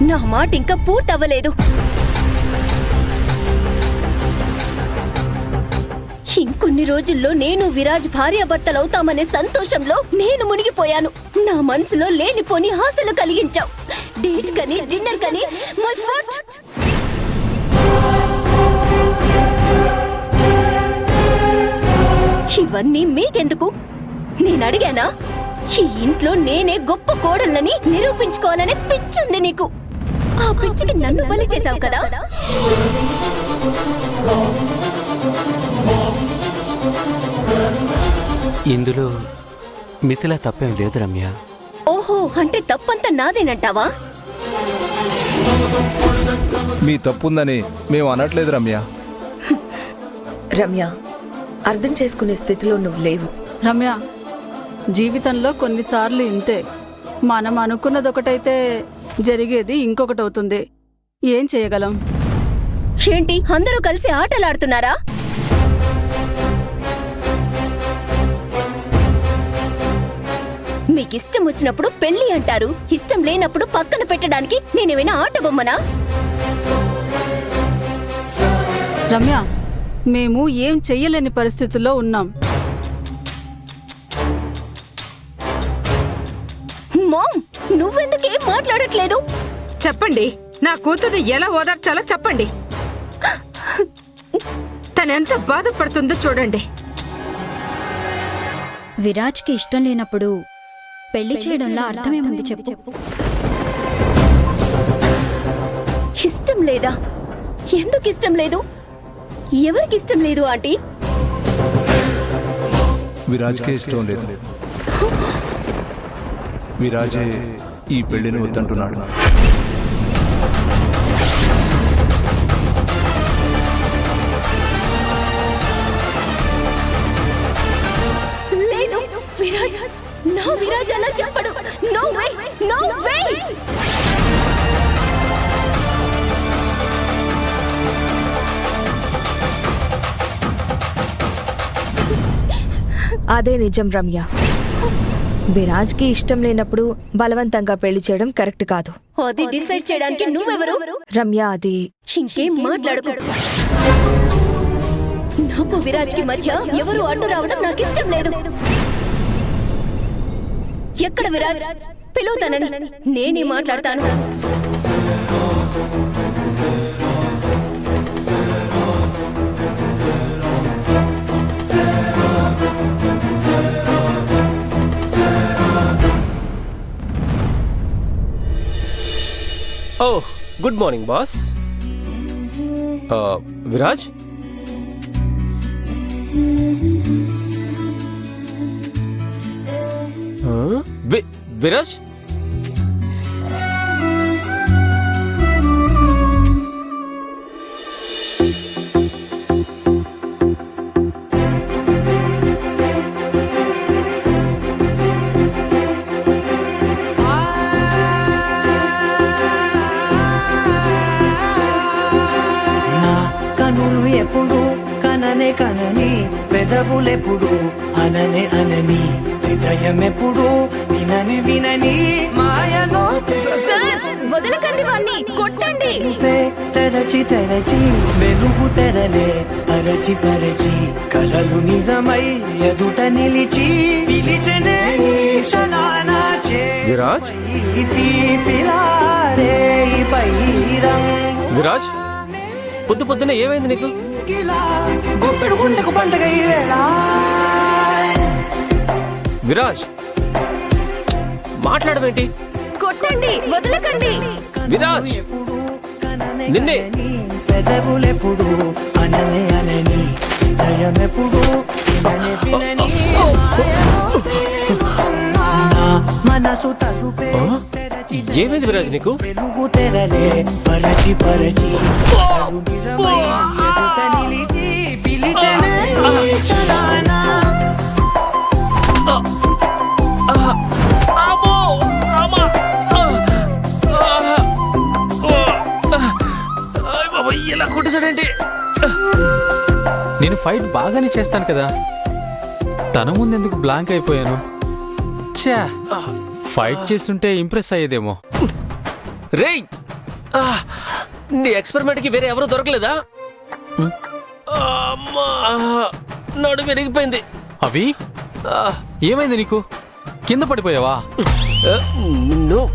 నా మాట ఇంకా పూర్తవ్వలేదు. ఇంకొన్ని రోజుల్లో నేను విరాజ్ భార్యాభర్తలవుతామనే సంతోషంలో నేను మునిగిపోయాను. నా మనసులో లేనిపోని ఆశలు కలిగించావు. డేట్ కని డిన్నర్ కని మై ఫుట్. ఇవన్నీ మీకెందుకు? నేను అడిగానా? ఈ ఇంట్లో నేనే గొప్ప కోడళ్ళని నిరూపించుకోవాలనే పిచ్చుంది నీకు. ఆ పిచ్చికి నన్ను బలి చేశావు కదా. ఇందులో మిథిల తప్పేం లేదు రమ్య. ఓహో, అంటే తప్పంతా నాదేనంటావా? మీ తప్పుందని మేము అనట్లేదు రమ్య. రమ్య, అర్థం చేసుకునే స్థితిలో నువ్వు లేవు. రమ్య, జీవితంలో కొన్నిసార్లు ఇంతే. మనం అనుకున్నదొకటైతే జరిగేది ఇంకొకటి అవుతుంది. ఏం చేయగలం? ఏంటి అందరూ కలిసి ఆటలాడుతున్నారా? మీకిష్టం వచ్చినప్పుడు పెళ్లి అంటారు, ఇష్టం లేనప్పుడు పక్కన పెట్టడానికి నేనేమైనా ఆట బొమ్మనా? రమ్య, మేము ఏం చెయ్యలేని పరిస్థితుల్లో ఉన్నాం. మామ్, నువ్వెందుకేం మాట్లాడట్లేదు? చెప్పండి, నా కూతురు ఎలా ఓదార్చాలో చెప్పండి. తనెంత బాధపడుతుందో చూడండి. విరాజ్కి ఇష్టం లేనప్పుడు పెళ్లి చేయడంలో అర్థమేముంది చెప్పు? ఇష్టం లేదా? ఎందుకు ఇష్టం లేదు? ఎవరికి ఇష్టం లేదు ఆంటీ? విరాజ్కే ఇష్టం లేదు. విరాజే ఈ పెళ్లిని వద్దంటున్నాడు. లేదు, విరాజ్, నా విరాజ్ అలా చెప్పడు. No way, no way. అదే నిజం రమ్య. విరాజ్కి ఇష్టం లేనప్పుడు బలవంతంగా పెళ్లి చేయడం కరెక్ట్ కాదు. అది డిసైడ్ చేయడానికి నువ్వెవరు? రమ్య, అది ఇంకేం మాట్లాడుకో. నాకు విరాజ్కి మధ్య ఎవరు అడ్డు రావడం నాకు ఇష్టం లేదు. ఎక్కడ విరాజ్? పిలువుతానని నేనే మాట్లాడతాను. ఓ, good morning boss. Viraj, Viraj, కనులు ఎప్పుడు కననే కనని, పెదవులెప్పుడు అననే అనని, హృదయం ఎప్పుడు వినని వినని మాయలో సార్, వదలకండి వాణ్ణి, కొట్టండి. తెరచి తెరచి వెలుగు తెరలే పరచి పరచి, కలలు నిజమై ఎదుట నిలిచి పిలిచనే క్షణాన విరాజ్, తీపిలారే పై రంగు. విరాజ్, పొద్దు పొద్దున ఏమైంది నీకు? గుప్పెడు గుండెకు పండుగ ఈ వేళ. విరాజ్, మాట్లాడమేంటి? కొట్టండి, వదలకండి. విరాజ్, నిన్నే. పెదవులెప్పుడు అననే అనని, హృదయం ఎప్పుడు వినని వినని మనసు తలుపే ఏమైంది విరాజ్ నీకు? వెలుగు తెరలే పరచి పరచి, కలలు నిజమై ఎదుట నిలిచి పిలిచెనే క్షణాన. ఎలా కొట్టేశాడంటే? నేను ఫైట్ బాగానే చేస్తాను కదా, తన ముందెందుకు బ్లాంక్ అయిపోయాను? ఛా, ఫైట్ చేస్తుంటే ఇంప్రెస్ అయ్యేదేమో. రేయ్, ఆ, నీ ఎక్స్పెరిమెంట్ కి వేరే ఎవరు దొరకలేదా? అమ్మా, నడు విరిగిపోయింది. అవి ఆ, ఏమైంది నీకు? కింద పడిపోయావా? నిన్ను